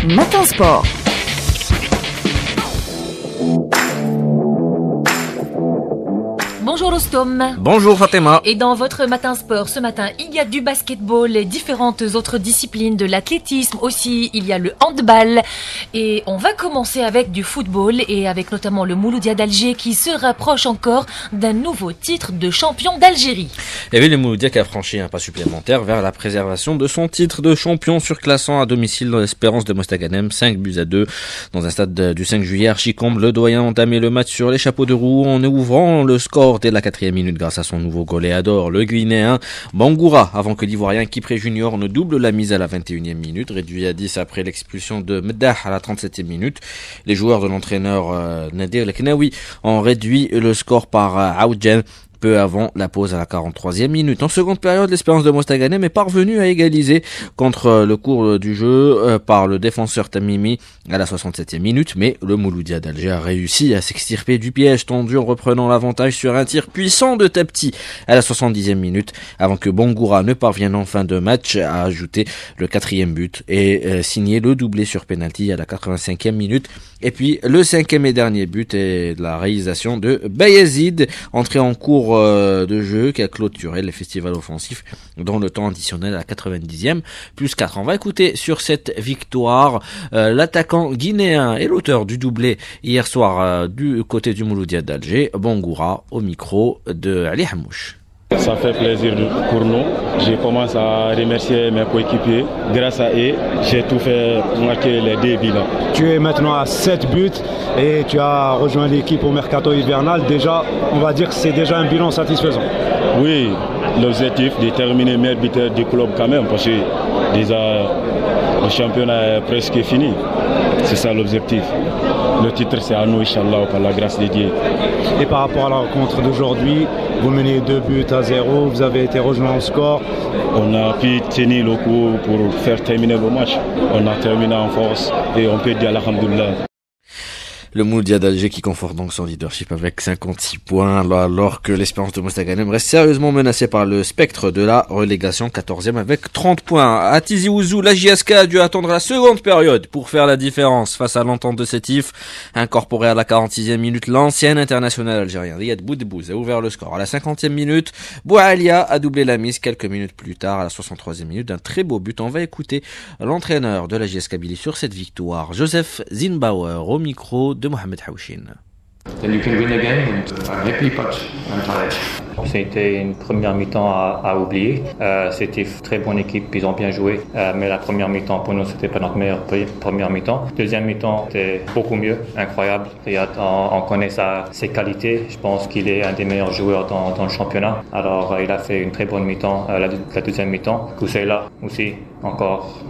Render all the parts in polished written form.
Matin Sport. Bonjour Rostom. Bonjour Fatima. Et dans votre Matin Sport, ce matin, il y a du basketball et différentes autres disciplines, de l'athlétisme aussi, il y a le handball. Et on va commencer avec du football et avec notamment le Mouloudia d'Alger qui se rapproche encore d'un nouveau titre de champion d'Algérie. Et oui, le Mouloudia qui a franchi un pas supplémentaire vers la préservation de son titre de champion surclassant à domicile dans l'Espérance de Mostaganem, 5-2 dans un stade du 5 juillet. Archicombe, le doyen, a entamé le match sur les chapeaux de roue en ouvrant le score dès la 4e minute grâce à son nouveau goléador, le Guinéen Bangoura, avant que l'Ivoirien Kipré Junior ne double la mise à la 21e minute, réduit à 10 après l'expulsion de Meddah à la 37e minute. Les joueurs de l'entraîneur Nadir Leknaoui ont réduit le score par Aoudjen peu avant la pause à la 43e minute. En seconde période, l'Espérance de Mostaganem est parvenue à égaliser contre le cours du jeu par le défenseur Tamimi à la 67e minute, mais le Mouloudia d'Alger a réussi à s'extirper du piège tendu en reprenant l'avantage sur un tir puissant de Tapti à la 70e minute, avant que Bangoura ne parvienne en fin de match à ajouter le 4e but et signer le doublé sur penalty à la 85e minute. Et puis le 5e et dernier but est de la réalisation de Bayezid, entré en cours de jeu qui a clôturé le festival offensif dans le temps additionnel à la 90e plus 4. On va écouter sur cette victoire l'attaquant guinéen et l'auteur du doublé hier soir du côté du Mouloudia d'Alger, Bangoura, au micro de Ali Hamouche. Ça fait plaisir pour nous. Je commence à remercier mes coéquipiers. Grâce à eux, j'ai tout fait marquer les 2 bilans. Tu es maintenant à 7 buts et tu as rejoint l'équipe au mercato hivernal. Déjà, on va dire que c'est déjà un bilan satisfaisant. Oui, l'objectif de terminer meilleur buteur du club quand même, parce que déjà le championnat est presque fini. C'est ça l'objectif. Le titre c'est à nous, Inch'Allah, par la grâce de Dieu. Et par rapport à la rencontre d'aujourd'hui, vous menez 2-0, vous avez été rejoint au score. On a pu tenir le coup pour faire terminer le match. On a terminé en force et on peut dire alhamdoulilah. Le Mouloudia d'Alger qui conforte donc son leadership avec 56 points alors que l'Espérance de Mostaganem reste sérieusement menacée par le spectre de la relégation, 14e avec 30 points. À Tizi Ouzou, la JSK a dû attendre la seconde période pour faire la différence face à l'entente de Sétif. Incorporé à la 46e minute, l'ancien international algérien Riyad Boudebouz a ouvert le score. À la 50e minute, Boualia a doublé la mise quelques minutes plus tard à la 63e minute d'un très beau but. On va écouter l'entraîneur de la JS Kabylie sur cette victoire, Joseph Zinbauer, au micro de Mohamed Haouchin. Then you can win again and I'm happy but I'm tired. C'était une première mi-temps à oublier. C'était une très bonne équipe, ils ont bien joué. Mais la première mi-temps, pour nous, c'était pas notre meilleure première mi-temps. Deuxième mi-temps, c'était beaucoup mieux, incroyable. Riyad, on connaît ses qualités. Je pense qu'il est un des meilleurs joueurs dans le championnat. Alors, il a fait une très bonne mi-temps, la deuxième mi-temps. Kousseila aussi, encore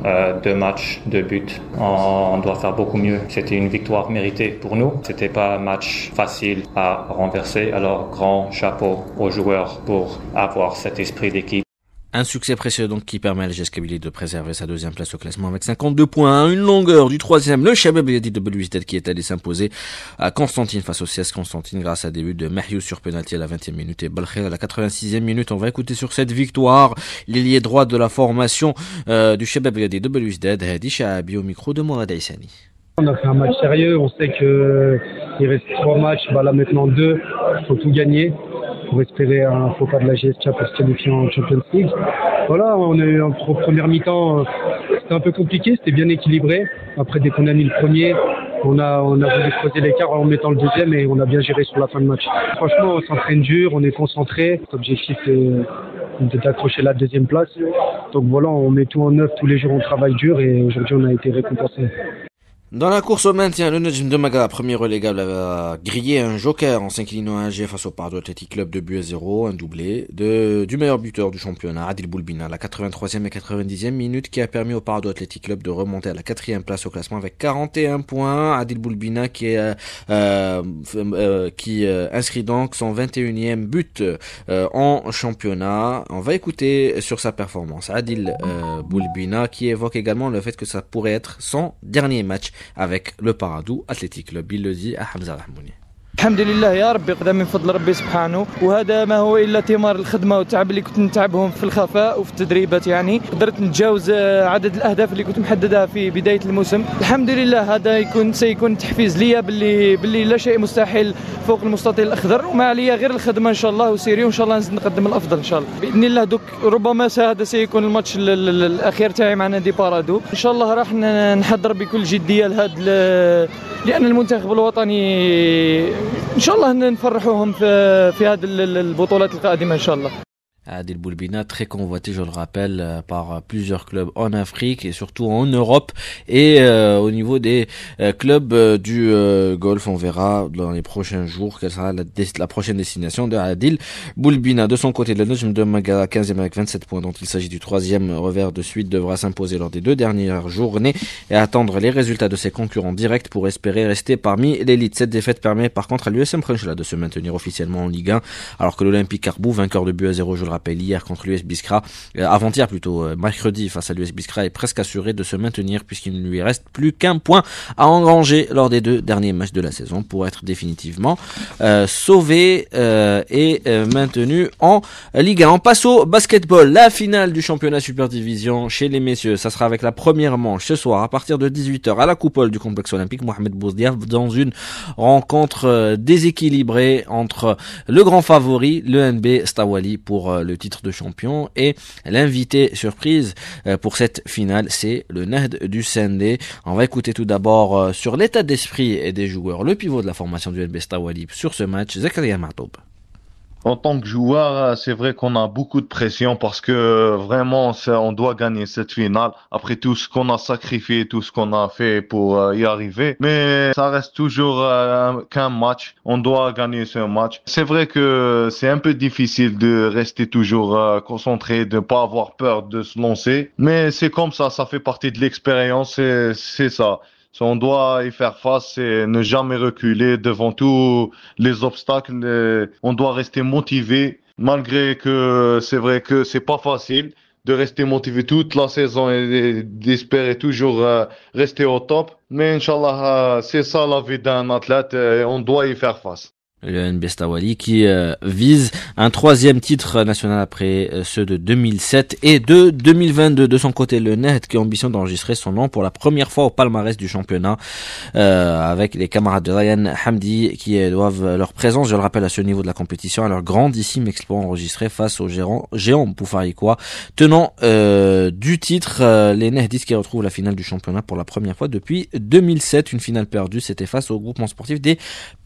2 matchs, 2 buts. On doit faire beaucoup mieux. C'était une victoire méritée pour nous. C'était pas un match facile à renverser. Alors, grand chapeau aux joueurs pour avoir cet esprit d'équipe. Un succès précieux donc qui permet à la JS Kabylie de préserver sa deuxième place au classement avec 52 points, une longueur du 3e, le Chabab Yadi de Belouizdad qui est allé s'imposer à Constantine face au CS Constantine grâce à des buts de Mahiou sur penalty à la 20e minute et Balkher à la 86e minute. On va écouter sur cette victoire l'ailier droit de la formation du Chabab Yadi de Belouizdad, Hadi Shahabi, au micro de Mourad Aissani. On a fait un match sérieux, on sait qu'il reste 3 matchs, là maintenant 2, il faut tout gagner pour espérer un faux pas de la GSK pour se qualifier en Champions League. Voilà, on a eu en première mi-temps, c'était un peu compliqué, c'était bien équilibré. Après, dès qu'on a mis le premier, on a voulu creuser l'écart en mettant le deuxième et on a bien géré sur la fin de match. Franchement, on s'entraîne dur, on est concentré. L'objectif est d'accrocher la deuxième place. Donc voilà, on met tout en œuvre, tous les jours on travaille dur et aujourd'hui on a été récompensé. Dans la course au maintien, le Nejm de Maga, premier relégable, a grillé un joker en s'inclinant à 1G face au Pardo Athletic Club de but à 0, un doublé du meilleur buteur du championnat, Adil Boulbina, à la 83e et 90e minute, qui a permis au Pardo Athletic Club de remonter à la 4e place au classement avec 41 points. Adil Boulbina qui inscrit donc son 21e but en championnat. On va écouter sur sa performance Adil Boulbina qui évoque également le fait que ça pourrait être son dernier match avec le Paradou Athletic Club. Il le dit à Hamza Rahmouni. الحمد لله يا ربي قدام من فضل ربي سبحانه وهذا ما هو الا ثمار الخدمه والتعب اللي كنت نتعبهم في الخفاء وفي التدريبات يعني قدرت نتجاوز عدد الاهداف اللي كنت محددها في بدايه الموسم الحمد لله هذا سيكون تحفيز ليا باللي لا شيء مستحيل فوق المستطيل الاخضر وما عليا غير الخدمه ان شاء الله وسيري وان شاء الله نزيد نقدم الافضل ان شاء الله باذن الله دوك ربما هذا سيكون الماتش الاخير تاعي مع نادي بارادو ان شاء الله راح نحضر بكل جديه لان المنتخب الوطني ان شاء الله نفرحوهم في هذه البطولات القادمه ان شاء الله. Adil Boulbina, très convoité, je le rappelle, par plusieurs clubs en Afrique et surtout en Europe et au niveau des clubs du Golfe. On verra dans les prochains jours quelle sera la prochaine destination de Adil Boulbina. De son côté, le Nejm de Magara, 15e avec 27 points, dont il s'agit du 3e revers de suite, devra s'imposer lors des 2 dernières journées et attendre les résultats de ses concurrents directs pour espérer rester parmi l'élite. Cette défaite permet par contre à l'USM Khenchela de se maintenir officiellement en Ligue 1, alors que l'Olympique Karbou, vainqueur de 2-0, je le rappelle, hier contre l'US Biskra, avant-hier plutôt, mercredi face à l'US Biskra, est presque assuré de se maintenir puisqu'il ne lui reste plus qu'un point à engranger lors des 2 derniers matchs de la saison pour être définitivement sauvé et maintenu en Ligue 1. On passe au basketball, la finale du championnat Super Division chez les messieurs. Ça sera avec la première manche ce soir à partir de 18h à la coupole du complexe olympique Mohamed Bouzdiaf dans une rencontre déséquilibrée entre le grand favori, le NB Stawali, pour le titre de champion, et l'invité surprise pour cette finale, c'est le Nahd du Sendé. On va écouter tout d'abord sur l'état d'esprit des joueurs, le pivot de la formation du NB Stawali sur ce match, Zakaria Martoub. En tant que joueur, c'est vrai qu'on a beaucoup de pression parce que vraiment, on doit gagner cette finale après tout ce qu'on a sacrifié, tout ce qu'on a fait pour y arriver. Mais ça reste toujours qu'un match. On doit gagner ce match. C'est vrai que c'est un peu difficile de rester toujours concentré, de ne pas avoir peur de se lancer. Mais c'est comme ça fait partie de l'expérience, c'est ça. On doit y faire face et ne jamais reculer devant tous les obstacles. On doit rester motivé, malgré que c'est vrai que c'est pas facile de rester motivé toute la saison et d'espérer toujours rester au top. Mais Inch'Allah, c'est ça la vie d'un athlète et on doit y faire face. Le NB Stawali qui vise un 3e titre national après ceux de 2007 et de 2022. De son côté, le Nahd qui ambitionne d'enregistrer son nom pour la première fois au palmarès du championnat avec les camarades de Ryan Hamdi qui doivent leur présence, je le rappelle, à ce niveau de la compétition, à leur grandissime exploit enregistré face au géant Boufarikois, tenant du titre. Les Nahdistes qui retrouvent la finale du championnat pour la première fois depuis 2007. Une finale perdue, c'était face au groupement sportif des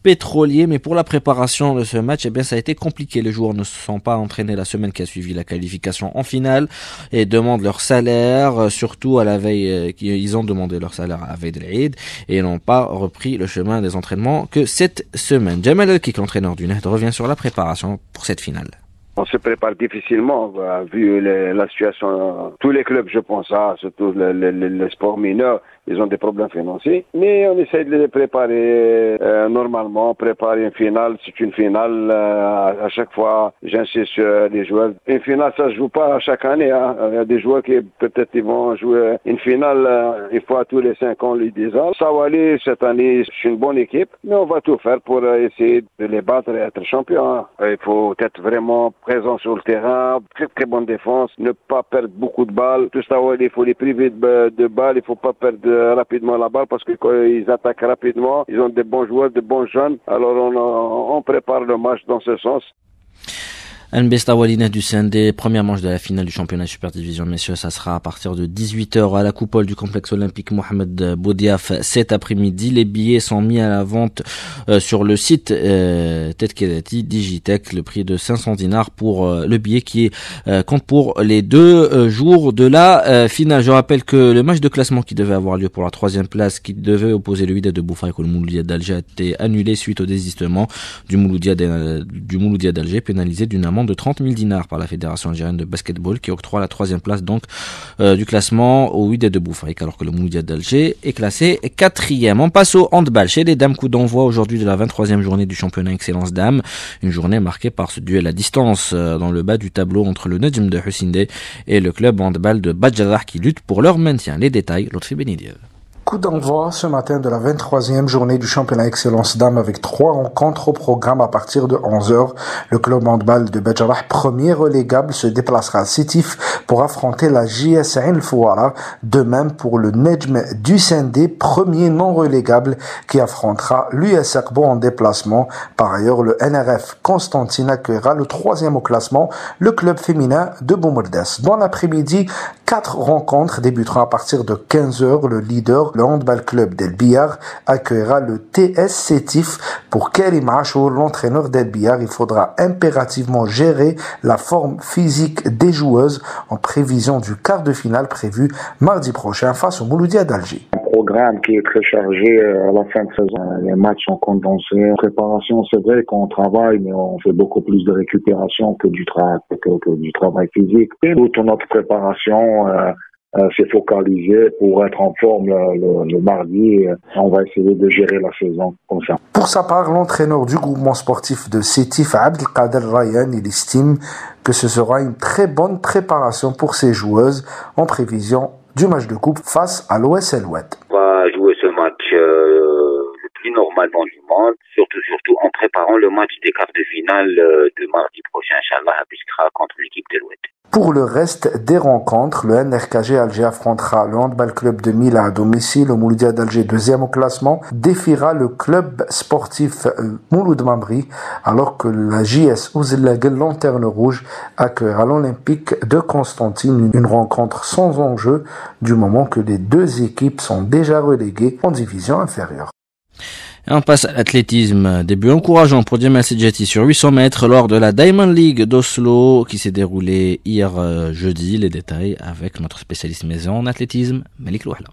Pétroliers, mais pour la préparation de ce match, ça a été compliqué. Les joueurs ne se sont pas entraînés la semaine qui a suivi la qualification en finale et demandent leur salaire, surtout à la veille, ils ont demandé leur salaire à la veille de l'Eid et n'ont pas repris le chemin des entraînements que cette semaine. Jamal Elkik, l'entraîneur du Nahd, revient sur la préparation pour cette finale. On se prépare difficilement, vu la situation. Tous les clubs, je pense, surtout les sports mineurs, ils ont des problèmes financiers. Mais on essaie de les préparer normalement. Préparer une finale, c'est une finale. À chaque fois, j'insiste sur les joueurs. Une finale, ça se joue pas chaque année. Il y a des joueurs qui peut-être ils vont jouer une finale une fois tous les 5 ans, les 10 ans. Stawali, cette année, c'est une bonne équipe. Mais on va tout faire pour essayer de les battre et être champion. Il faut être vraiment présent sur le terrain, très bonne défense, ne pas perdre beaucoup de balles. Tout ça, il faut les priver de balles, il faut pas perdre rapidement la balle parce que quand ils attaquent rapidement, ils ont des bons joueurs, des bons jeunes. Alors on prépare le match dans ce sens. NB Stawali Nahd du Sendé, première manche de la finale du championnat Super Division, messieurs, ça sera à partir de 18h à la coupole du complexe olympique Mohamed Bouzdiaf cet après-midi. Les billets sont mis à la vente sur le site Tetkelati Digitech, le prix de 500 dinars pour le billet qui compte pour les 2 jours de la finale. Je rappelle que le match de classement qui devait avoir lieu pour la 3e place, qui devait opposer le Wydad de Boufarikoh et le Mouloudia d'Alger, a été annulé suite au désistement du Mouloudia d'Alger, pénalisé d'une amende de 30 000 dinars par la Fédération algérienne de basketball qui octroie la 3e place donc du classement au Wydad de Boufarikoh, alors que le Mouloudia d'Alger est classé 4e. On passe au handball chez les dames, coup d'envoi aujourd'hui de la 23e journée du championnat Excellence Dames, une journée marquée par ce duel à distance dans le bas du tableau entre le Nejm de Hussein et le club handball de Badjarrah qui lutte pour leur maintien. Les détails, Lotfi Benidiev. Coup d'envoi ce matin de la 23e journée du championnat Excellence Dames avec 3 rencontres au programme à partir de 11h. Le club handball de Bedjarah, premier relégable, se déplacera à Sétif pour affronter la JS Ain Fouara. De même pour le Nejm du Sendé, premier non relégable qui affrontera l'US Akbo en déplacement. Par ailleurs, le NRF Constantine accueillera le 3e au classement, le club féminin de Boumerdès. Dans l'après-midi, 4 rencontres débuteront à partir de 15h. Le leader, le handball club d'El Biyar, accueillera le TS Sétif. Pour Karim Achour, l'entraîneur d'El Biyar, il faudra impérativement gérer la forme physique des joueuses en prévision du quart de finale prévu mardi prochain face au Mouloudia d'Alger. Un programme qui est très chargé à la fin de saison. Les matchs sont condensés. Préparation, c'est vrai qu'on travaille, mais on fait beaucoup plus de récupération que du travail physique. Et toute notre préparation s'est focalisée pour être en forme le mardi. On va essayer de gérer la saison comme ça. Pour sa part, l'entraîneur du groupement sportif de Sétif, Abdelkader Ryan, il estime que ce sera une très bonne préparation pour ses joueuses en prévision du match de coupe face à l'OS Alouettes. On va jouer ce match le plus normalement du monde, surtout en préparant le match des quarts de finale de mardi prochain, Inch'Allah, à Biskra contre l'équipe de l'Oued. Pour le reste des rencontres, le NRKG Alger affrontera le handball club de Mila à domicile. Le Mouloudia d'Alger, 2e au classement, défiera le club sportif Mouloud Mamri, alors que la JS Ouzelaguel Lanterne Rouge accueillera l'Olympique de Constantine. Une rencontre sans enjeu du moment que les deux équipes sont déjà reléguées en division inférieure. Et on passe à l'athlétisme. Début encourageant pour Djemal Sedjati sur 800 mètres lors de la Diamond League d'Oslo qui s'est déroulée hier jeudi. Les détails avec notre spécialiste maison en athlétisme, Malik Louahla.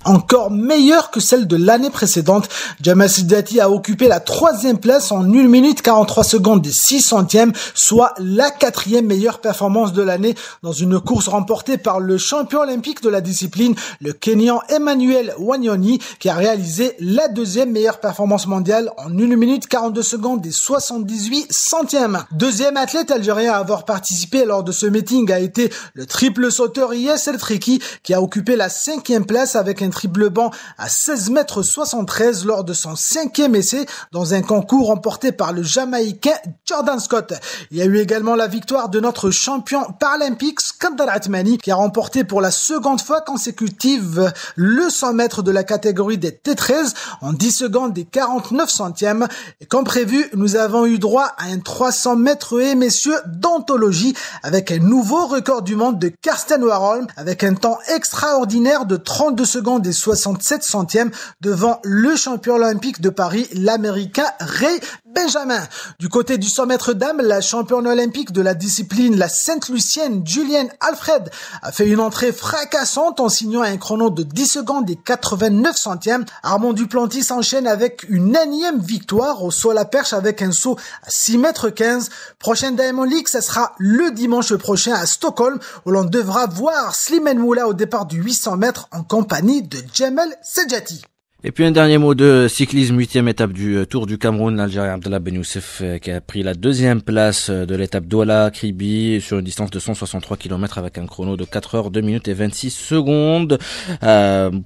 Encore meilleure que celle de l'année précédente, Djemal Sedjati a occupé la 3e place en 1 minute 43 secondes et 6 centièmes, soit la 4e meilleure performance de l'année dans une course remportée par le champion olympique de la discipline, le Kenyan Emmanuel Wanyoni, qui a réalisé la 2e meilleure performance mondiale en 1 minute 42 secondes et 78 centièmes. Deuxième athlète algérien à avoir participé lors de ce meeting a été le triple sauteur Yasser Triki, qui a occupé la 5e place avec un triple banc à 16,73 m lors de son 5e essai dans un concours remporté par le Jamaïcain Jordan Scott. Il y a eu également la victoire de notre champion paralympique Skandar Atmani qui a remporté pour la 2e fois consécutive le 100 mètres de la catégorie des T13 en 10 secondes et 49 centièmes. Et comme prévu, nous avons eu droit à un 300 mètres et messieurs d'anthologie avec un nouveau record du monde de Karsten Warholm avec un temps extraordinaire de 32 secondes et 67 centièmes devant le champion olympique de Paris, l'américain Ray Benjamin. Du côté du 100 mètres dames, la championne olympique de la discipline, la Sainte-Lucienne Julienne Alfred, a fait une entrée fracassante en signant un chrono de 10 secondes et 89 centièmes. Armand Duplantis s'enchaîne avec une énième victoire au saut à la perche avec un saut à 6,15 m. Prochaine Diamond League, ça sera le dimanche prochain à Stockholm où l'on devra voir Slimane Moula au départ du 800 mètres en compagnie de Djemal Sedjati. Et puis un dernier mot de cyclisme, 8e étape du Tour du Cameroun, l'Algérien Abdallah Ben Youssef qui a pris la 2e place de l'étape Douala-Kribi sur une distance de 163 km avec un chrono de 4 heures 2 minutes et 26 secondes.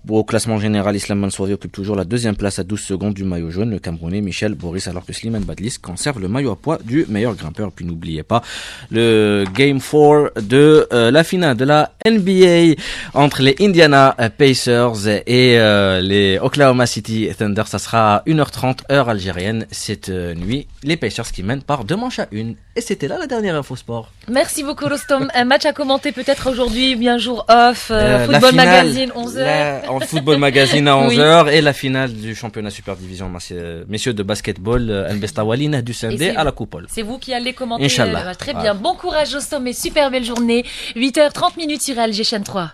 Au classement général, Islam Mansouri occupe toujours la 2e place à 12 secondes du maillot jaune, le Camerounais Michel Boris, alors que Slimane Badlis conserve le maillot à poids du meilleur grimpeur. Puis n'oubliez pas le Game 4 de la finale de la NBA entre les Indiana Pacers et les Oklahoma City Thunder. Ça sera à 1h30 heure algérienne cette nuit. Les Pacers qui mènent par 2-1. Et c'était là la dernière info sport. Merci beaucoup Rostom. Un match à commenter peut-être aujourd'hui, bien jour off, Football Magazine 11h. En Football Magazine à 11h et la finale du championnat Super Division messieurs de basketball, Al-Besta Walina du Sendé à la Coupole. C'est vous qui allez commenter. Inch'Allah. Très bien. Bon courage Rostom et super belle journée. 8h30 sur LG Chaîne 3.